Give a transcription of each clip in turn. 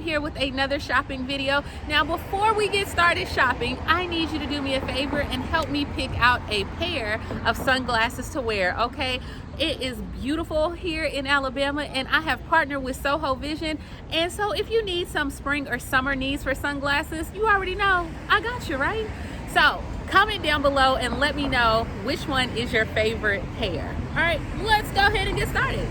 Here with another shopping video. Now before we get started shopping, I need you to do me a favor and help me pick out a pair of sunglasses to wear, okay? It is beautiful here in Alabama and I have partnered with SOJOSVision, and so if you need some spring or summer needs for sunglasses, you already know I got you, right? So comment down below and let me know which one is your favorite pair. All right, let's go ahead and get started.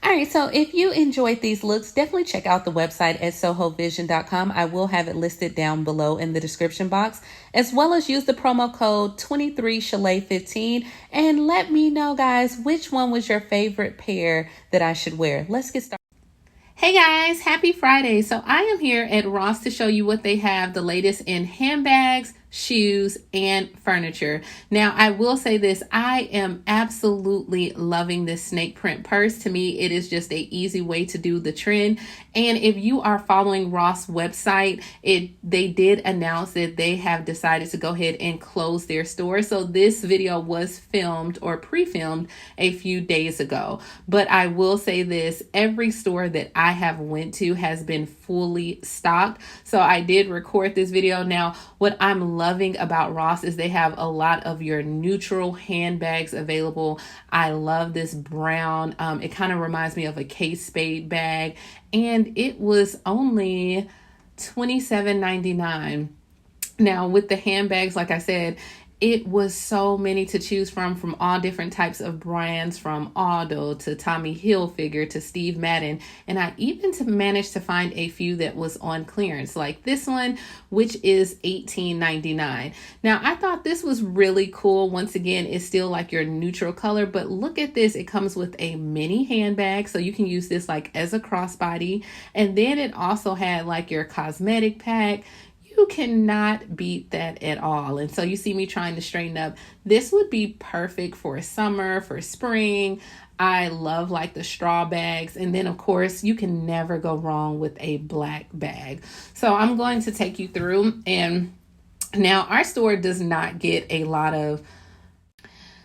Alright, so if you enjoyed these looks, definitely check out the website at SOJOSVision.com. I will have it listed down below in the description box, as well as use the promo code 23Shalae15 and let me know, guys, which one was your favorite pair that I should wear. Let's get started. Hey guys, happy Friday. So I am here at Ross to show you what they have, the latest in handbags, shoes, and furniture. Now, I will say this, I am absolutely loving this snake print purse. To me, it is just an easy way to do the trend. And if you are following Ross website, they did announce that they have decided to go ahead and close their store. So this video was filmed or pre-filmed a few days ago. But I will say this, every store that I have went to has been fully stocked. So I did record this video. Now, what I'm loving about Ross is they have a lot of your neutral handbags available. I love this brown. It kind of reminds me of a Kate Spade bag, and it was only $27.99. Now with the handbags, like I said, it was so many to choose from all different types of brands, from Aldo to Tommy Hilfiger to Steve Madden. And I even managed to find a few that was on clearance, like this one, which is $18.99. Now, I thought this was really cool. Once again, it's still like your neutral color, but look at this. It comes with a mini handbag, so you can use this like as a crossbody. And then it also had like your cosmetic pack. You cannot beat that at all. And so you see me trying to straighten up. This would be perfect for summer, for spring. I love like the straw bags. And then of course you can never go wrong with a black bag. So I'm going to take you through. And now our store does not get a lot of,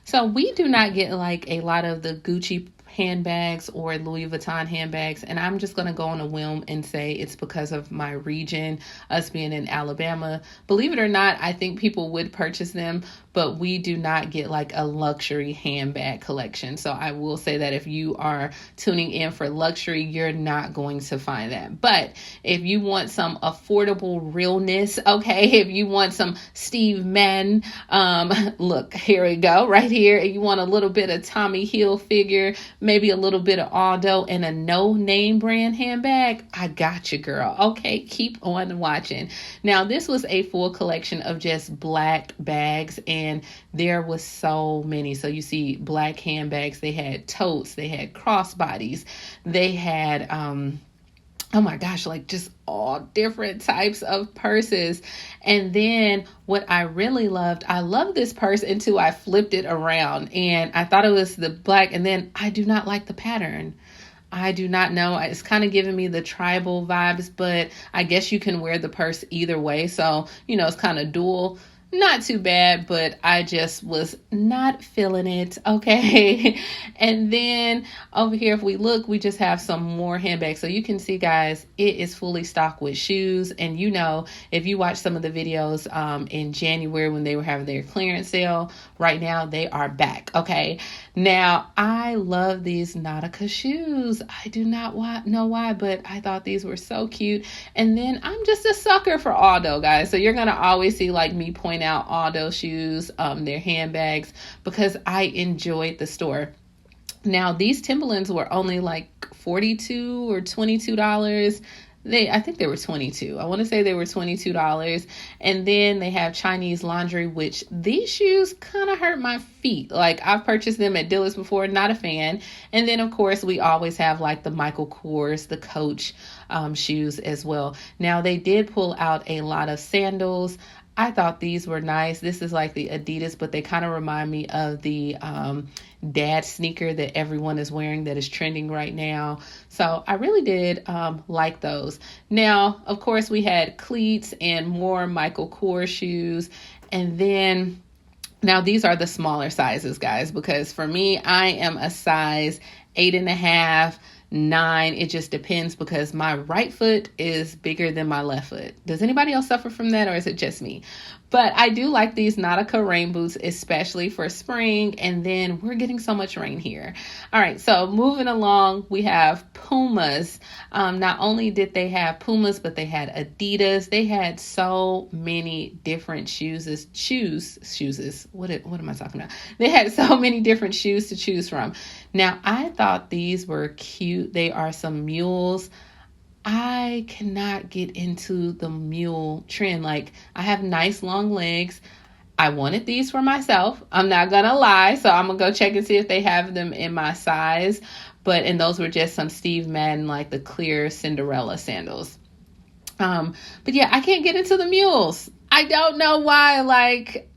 so we do not get like a lot of the Gucci handbags or Louis Vuitton handbags, and I'm just going to go on a whim and say it's because of my region, us being in Alabama. Believe it or not, I think people would purchase them, but we do not get like a luxury handbag collection. So I will say that if you are tuning in for luxury, you're not going to find that. But if you want some affordable realness, okay, if you want some Steve Madden, look, here we go, right here. If you want a little bit of Tommy Hilfiger, maybe a little bit of Aldo, and a no name brand handbag, I got you, girl. Okay, keep on watching. Now, this was a full collection of just black bags, and there was so many. So you see black handbags, they had totes, they had crossbodies, they had oh my gosh, like just all different types of purses. And then what I really loved, I love this purse until I flipped it around and I thought it was the black, and then I do not like the pattern. I do not know. It's kind of giving me the tribal vibes, but I guess you can wear the purse either way. So, you know, it's kind of dual. Not too bad, but I just was not feeling it. Okay. And then over here, if we look, we just have some more handbags. So you can see, guys, it is fully stocked with shoes. And you know, if you watch some of the videos in January when they were having their clearance sale, right now they are back. Okay. Now I love these Nautica shoes. I do not know why, but I thought these were so cute. And then I'm just a sucker for Aldo, guys. So you're going to always see like me point out Aldo shoes, their handbags, because I enjoyed the store. Now these Timberlands were only like $42 or $22. I think they were 22. I want to say they were $22. And then they have Chinese laundry, which these shoes kind of hurt my feet. Like I've purchased them at Dillard's before, not a fan. And then of course we always have like the Michael Kors, the Coach shoes as well. Now they did pull out a lot of sandals. I thought these were nice. This is like the Adidas, but they kind of remind me of the dad sneaker that everyone is wearing that is trending right now. So I really did like those. Now, of course, we had cleats and more Michael Kors shoes. And then now these are the smaller sizes, guys, because for me, I am a size 8.5, 9. It just depends because my right foot is bigger than my left foot. Does anybody else suffer from that, or is it just me? But I do like these Nautica rain boots, especially for spring. And then we're getting so much rain here. All right, so moving along, we have Pumas. Not only did they have Pumas, but they had Adidas. They had so many different shoes. What am I talking about? They had so many different shoes to choose from. Now, I thought these were cute. They are some mules. I cannot get into the mule trend. Like, I have nice long legs. I wanted these for myself. I'm not going to lie. So I'm going to go check and see if they have them in my size. And those were just some Steve Madden, like the clear Cinderella sandals. But yeah, I can't get into the mules. I don't know why.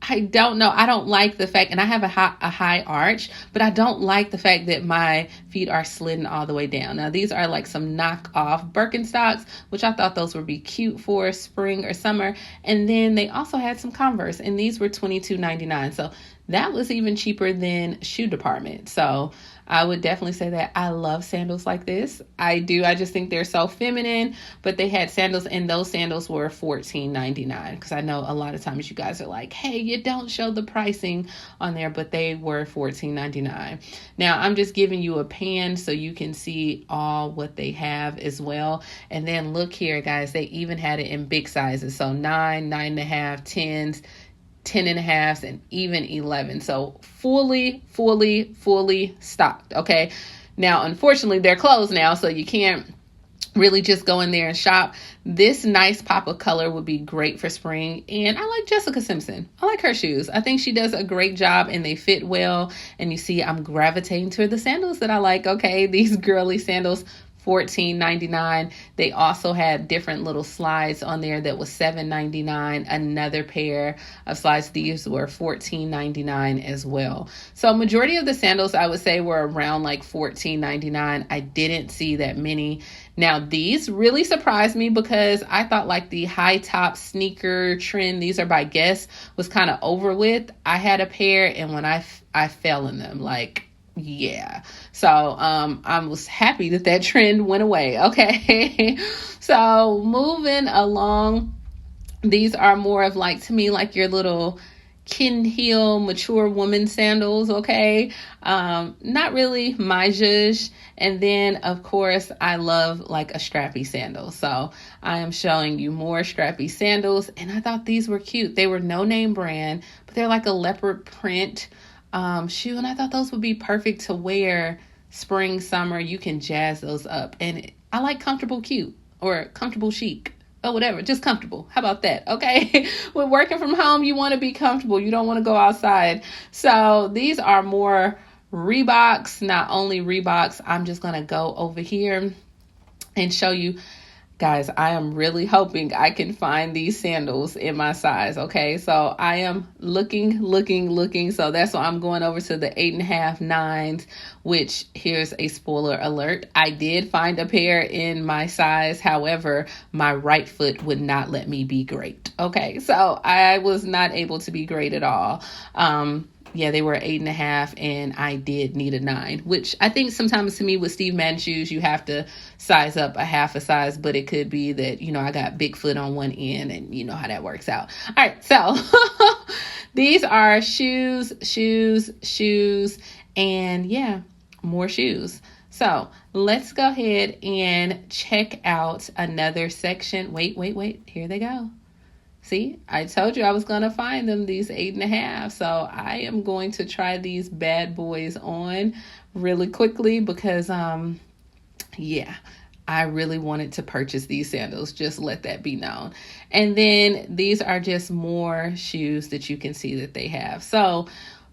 I don't know. I don't like the fact, and I have a high arch, but I don't like the fact that my feet are slidden all the way down. Now, these are like some knockoff Birkenstocks, which I thought those would be cute for spring or summer. And then they also had some Converse, and these were $22.99. So that was even cheaper than shoe department. So I would definitely say that I love sandals like this. I do. I just think they're so feminine, but they had sandals, and those sandals were $14.99, because I know a lot of times you guys are like, hey, you don't show the pricing on there, but they were $14.99. Now I'm just giving you a pan so you can see all what they have as well. And then look here, guys, they even had it in big sizes. So 9, 9.5, 10s, 10.5s, and even 11. So fully stocked. Okay. Now, unfortunately, they're closed now, so you can't really just go in there and shop. This nice pop of color would be great for spring. And I like Jessica Simpson. I like her shoes. I think she does a great job, and they fit well. And you see, I'm gravitating to the sandals that I like. Okay. These girly sandals, $14.99. They also had different little slides on there that was $7.99. Another pair of slides, these were $14.99 as well. So majority of the sandals, I would say, were around like $14.99. I didn't see that many. Now, these really surprised me because I thought like the high top sneaker trend, these are by Guess, was kind of over with. I had a pair, and when I fell in them, yeah. So I was happy that trend went away. Okay. So moving along, these are more of to me, your little kitten heel mature woman sandals. Okay. Not really my zhuzh. And then of course I love a strappy sandal. So I am showing you more strappy sandals, and I thought these were cute. They were no name brand, but they're like a leopard print shoe, and I thought those would be perfect to wear spring, summer. You can jazz those up, and I like comfortable cute or comfortable chic or whatever, just comfortable. How about that? Okay. When working from home, you want to be comfortable. You don't want to go outside. So these are more Reeboks. Not only Reeboks, I'm just going to go over here and show you. Guys, I am really hoping I can find these sandals in my size. Okay, so I am looking. So that's why I'm going over to the 8.5, 9s, which here's a spoiler alert. I did find a pair in my size. However, my right foot would not let me be great. Okay, so I was not able to be great at all. Yeah, they were 8.5, and I did need a 9, which I think sometimes to me with Steve Madden shoes, you have to size up a half a size, but it could be that, I got big foot on one end, and you know how that works out. All right, so These are shoes, and yeah, more shoes. So let's go ahead and check out another section. Wait. Here they go. See, I told you I was going to find them, these 8.5. So I am going to try these bad boys on really quickly because, yeah, I really wanted to purchase these sandals. Just let that be known. And then these are just more shoes that you can see that they have. So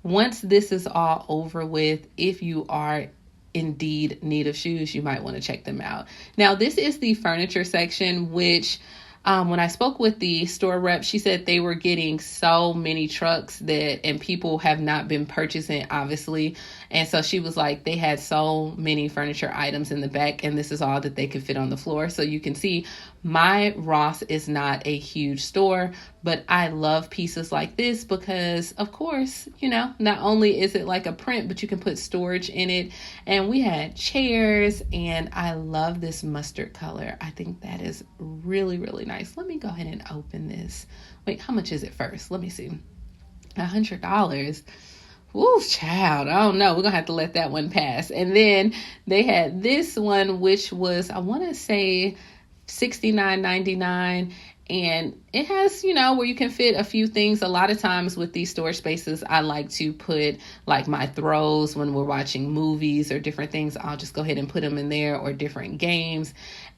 once this is all over with, if you are indeed need of shoes, you might want to check them out. Now, this is the furniture section, which when I spoke with the store rep, she said they were getting so many trucks and people have not been purchasing, obviously. And so she was like, they had so many furniture items in the back, and this is all that they could fit on the floor. So you can see my Ross is not a huge store, but I love pieces like this because, of course, not only is it like a print, but you can put storage in it. And we had chairs, and I love this mustard color. I think that is really, really nice. Let me go ahead and open this. Wait, how much is it first? Let me see. $100. Ooh, child, I don't know. We're going to have to let that one pass. And then they had this one, which was, I want to say $69.99. And it has, where you can fit a few things. A lot of times with these storage spaces, I like to put like my throws when we're watching movies or different things. I'll just go ahead and put them in there, or different games.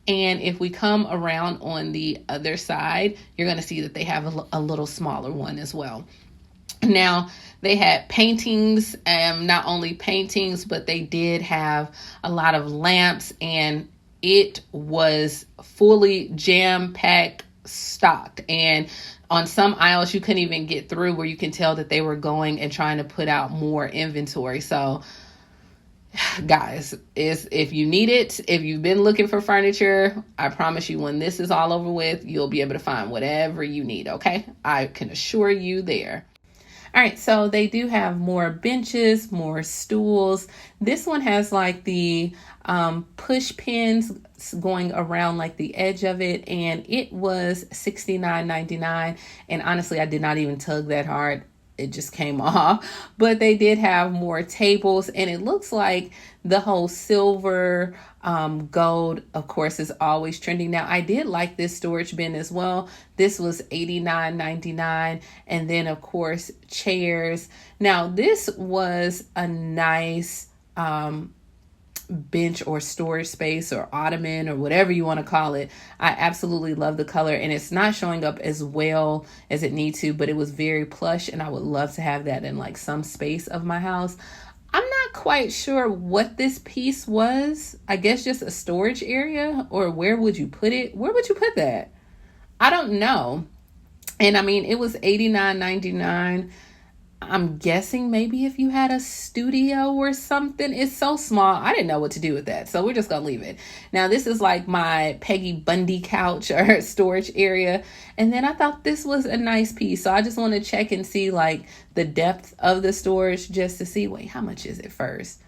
And if we come around on the other side, you're going to see that they have a little smaller one as well. Now, they had paintings, not only paintings, but they did have a lot of lamps, and it was fully jam-packed, stocked. And on some aisles, you couldn't even get through, where you can tell that they were going and trying to put out more inventory. So, guys, if you need it, if you've been looking for furniture, I promise you, when this is all over with, you'll be able to find whatever you need, okay? I can assure you there. All right, so they do have more benches, more stools. This one has like the push pins going around like the edge of it, and it was $69.99. And honestly, I did not even tug that hard. It just came off. But they did have more tables, and it looks like the whole silver, gold, of course, is always trending. Now, I did like this storage bin as well. This was $89.99. And then, of course, chairs. Now, this was a nice bench or storage space or ottoman or whatever you want to call it. I absolutely love the color, and it's not showing up as well as it needs to, but it was very plush, and I would love to have that in like some space of my house. I'm not quite sure what this piece was. I guess just a storage area, or where would you put it? Where would you put that? I don't know. And I mean, it was $89.99. I'm guessing maybe if you had a studio or something. It's so small, I didn't know what to do with that. So we're just gonna leave it. Now, this is like my Peggy Bundy couch or storage area. And then I thought this was a nice piece. So I just want to check and see like the depth of the storage, just to see, wait, how much is it first?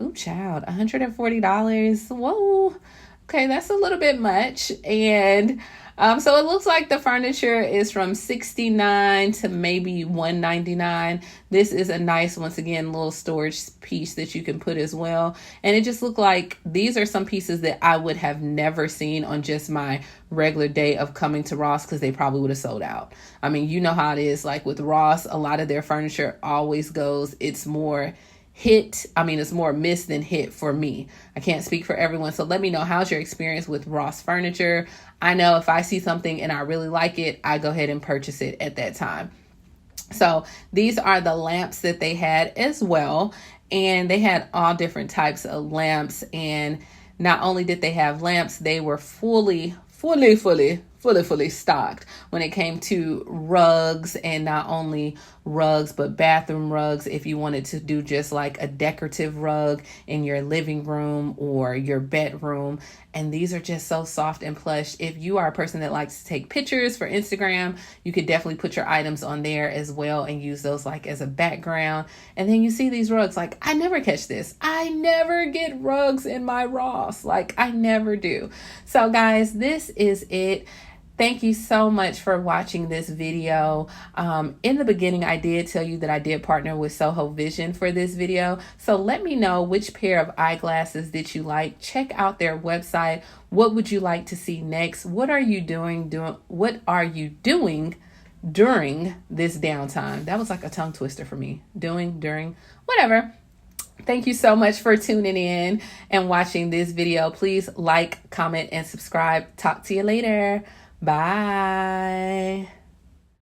Ooh, child, $140. Whoa. Okay, that's a little bit much. And so it looks like the furniture is from $69 to maybe $199. This is a nice, once again, little storage piece that you can put as well. And it just looked like these are some pieces that I would have never seen on just my regular day of coming to Ross, because they probably would have sold out. I mean, you know how it is. Like with Ross, a lot of their furniture always goes. It's more it's more miss than hit for me. I can't speak for everyone. So let me know, how's your experience with Ross furniture? I know if I see something and I really like it, I go ahead and purchase it at that time. So these are the lamps that they had as well. And they had all different types of lamps. And not only did they have lamps, they were fully stocked when it came to rugs, and not only rugs, but bathroom rugs. If you wanted to do just like a decorative rug in your living room or your bedroom. And these are just so soft and plush. If you are a person that likes to take pictures for Instagram, you could definitely put your items on there as well and use those like as a background. And then you see these rugs. Like, I never catch this. I never get rugs in my Ross. Like, I never do. So guys, this is it. Thank you so much for watching this video. In the beginning, I did tell you that I did partner with SOJOSVision for this video. So let me know which pair of eyeglasses that you like. Check out their website. What would you like to see next? What are you doing during this downtime? That was like a tongue twister for me. During, whatever. Thank you so much for tuning in and watching this video. Please like, comment, and subscribe. Talk to you later. Bye.